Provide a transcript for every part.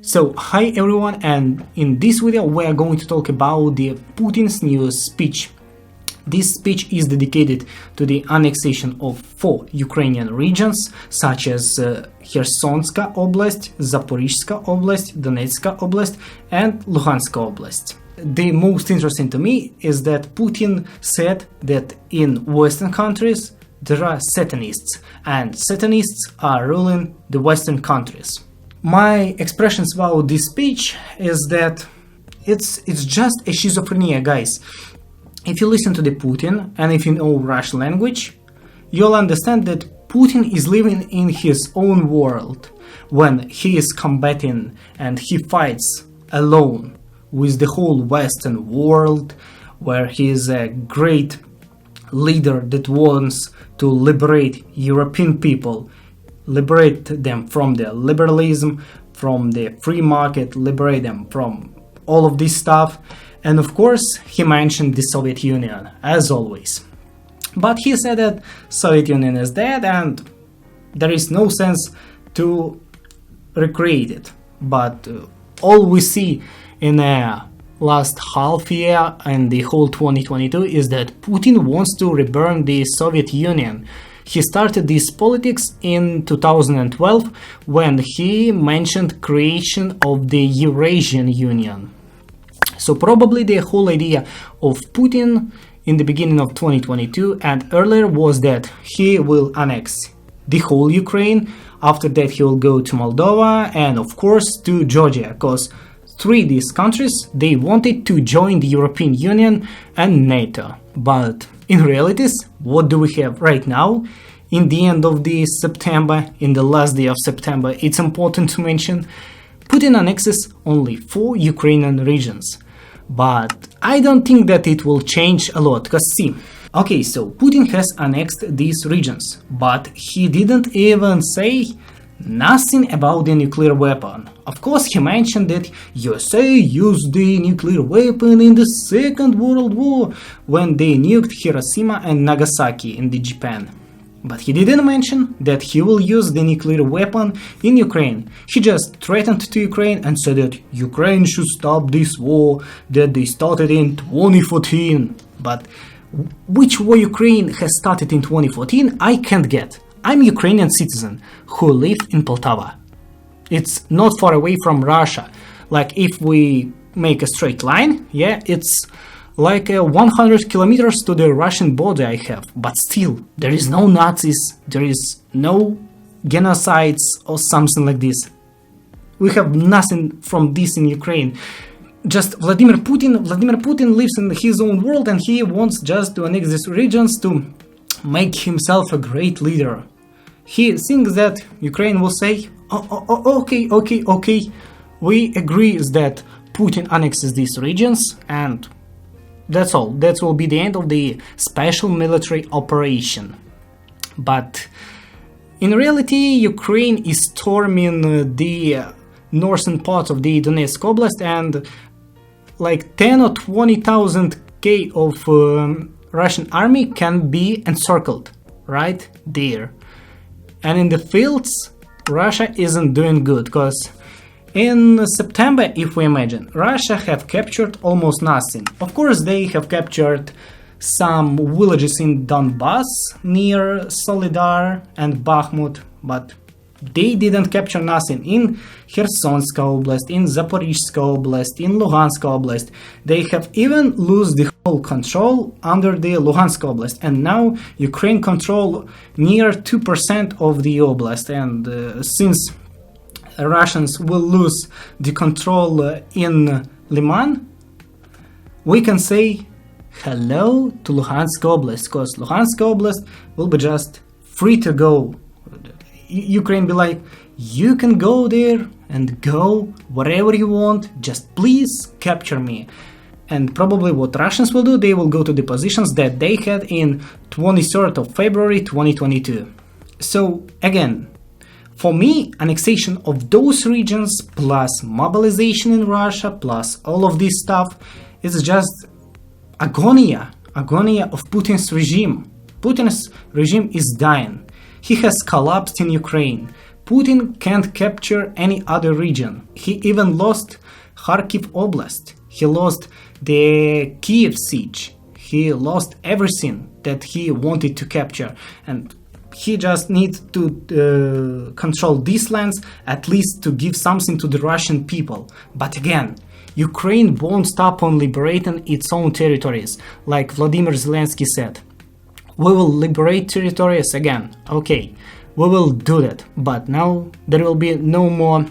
So, hi everyone, and in this video we are going to talk about the Putin's new speech. This speech is dedicated to the annexation of 4 Ukrainian regions, such as Khersonska Oblast, Zaporizhzhia Oblast, Donetska Oblast, and Luhanska Oblast. The most interesting to me is that Putin said that in Western countries there are Satanists, and Satanists are ruling the Western countries. My expressions about this speech is that it's just a schizophrenia, guys. If you listen to the Putin and if you know Russian language, you'll understand that Putin is living in his own world when he is combating and he fights alone with the whole Western world, where he is a great leader that wants to liberate European people, liberate them from their liberalism, from the free market, liberate them from all of this stuff. And of course, he mentioned the Soviet Union, as always. But he said that Soviet Union is dead and there is no sense to recreate it. But all we see in the last half year and the whole 2022 is that Putin wants to reburn the Soviet Union. He started this politics in 2012 when he mentioned creation of the Eurasian Union. So probably the whole idea of Putin in the beginning of 2022 and earlier was that he will annex the whole Ukraine. After that he will go to Moldova and of course to Georgia, because these countries, they wanted to join the European Union and NATO. But in reality, what do we have right now? In the end of September, in the last day of September, it's important to mention, Putin annexes only 4 Ukrainian regions. But I don't think that it will change a lot, because see, okay, so Putin has annexed these regions, but he didn't even say nothing about the nuclear weapon. Of course, he mentioned that USA used the nuclear weapon in the Second World War when they nuked Hiroshima and Nagasaki in Japan. But he didn't mention that he will use the nuclear weapon in Ukraine. He just threatened to Ukraine and said that Ukraine should stop this war that they started in 2014. But which war Ukraine has started in 2014, I can't get. I'm a Ukrainian citizen who lived in Poltava. It's not far away from Russia. Like if we make a straight line, yeah, it's like 100 kilometers to the Russian border I have. But still, there is no Nazis, there is no genocides or something like this. We have nothing from this in Ukraine. Just Vladimir Putin lives in his own world and he wants just to annex these regions to make himself a great leader. He thinks that Ukraine will say, okay, we agree that Putin annexes these regions and that's all. That will be the end of the special military operation. But in reality, Ukraine is storming the northern part of the Donetsk Oblast and like 10 or 20,000 of Russian army can be encircled right there. And in the fields, Russia isn't doing good, because in September, if we imagine, Russia have captured almost nothing. Of course, they have captured some villages in Donbass near Solidar and Bakhmut, but they didn't capture nothing in Khersonska Oblast, in Zaporizhzhia Oblast, in Luhanska Oblast. They have even lost the whole control under the Luhanska Oblast, and now Ukraine control near 2% of the oblast. And since Russians will lose the control in Liman, we can say hello to Luhansk Oblast, because Luhansk Oblast will be just free to go. Ukraine be like, you can go there and go wherever you want, just please capture me. And probably what Russians will do, they will go to the positions that they had in 23rd of February 2022. So again, for me, annexation of those regions plus mobilization in Russia plus all of this stuff is just agonia of Putin's regime. Putin's regime is dying. He has collapsed in Ukraine. Putin can't capture any other region. He even lost Kharkiv Oblast. He lost the Kiev siege. He lost everything that he wanted to capture, and he just needs to control these lands, at least to give something to the Russian people. But again, Ukraine won't stop on liberating its own territories, like Vladimir Zelensky said. We will liberate territories again. Okay, we will do that, but now there will be no more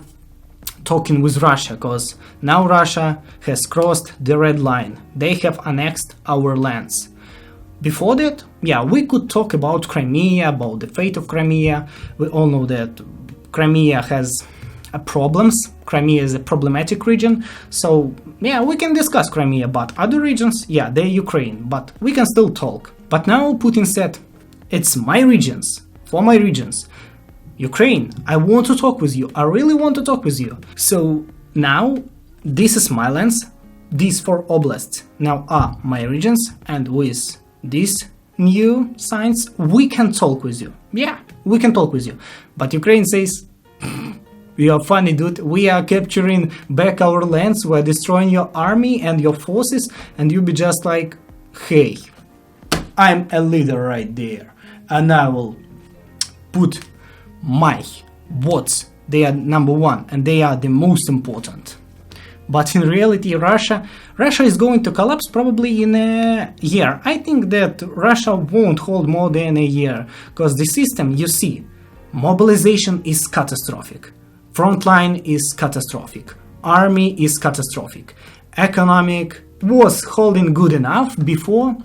talking with Russia, because now Russia has crossed the red line. They have annexed our lands. Before that, yeah, we could talk about Crimea, about the fate of Crimea. We all know that Crimea has problems. Crimea is a problematic region. So, yeah, we can discuss Crimea, but other regions, yeah, they're Ukraine, but we can still talk. But now Putin said, it's my regions, for my regions. Ukraine, I want to talk with you. I really want to talk with you. So now, this is my lands. These 4 oblasts now are my regions, and with these new signs, we can talk with you. Yeah, we can talk with you. But Ukraine says, you are funny, dude. We are capturing back our lands. We're destroying your army and your forces. And you'll be just like, hey, I'm a leader right there. And I will put my votes. They are number 1 and they are the most important. But in reality, Russia is going to collapse probably in a year. I think that Russia won't hold more than a year, because the system, you see, mobilization is catastrophic, frontline is catastrophic, army is catastrophic, economic was holding good enough before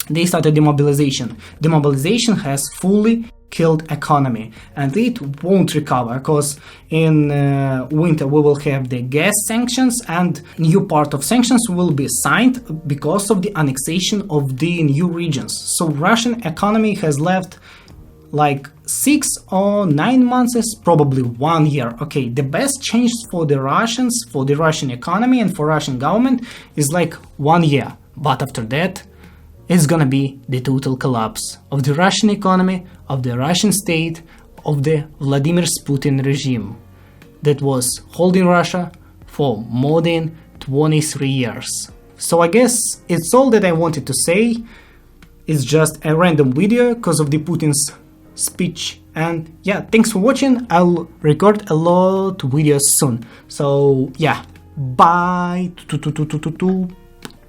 they started demobilization. Demobilization has fully killed economy, and it won't recover, because in winter we will have the gas sanctions, and new part of sanctions will be signed because of the annexation of the new regions. So Russian economy has left like 6 or 9 months, probably 1 year. Okay, the best change for the Russians, for the Russian economy and for Russian government is like 1 year, but after that it's gonna be the total collapse of the Russian economy, of the Russian state, of the Vladimir Putin regime that was holding Russia for more than 23 years. So I guess it's all that I wanted to say. It's just a random video because of the Putin's speech. And yeah, thanks for watching. I'll record a lot of videos soon. So yeah, bye.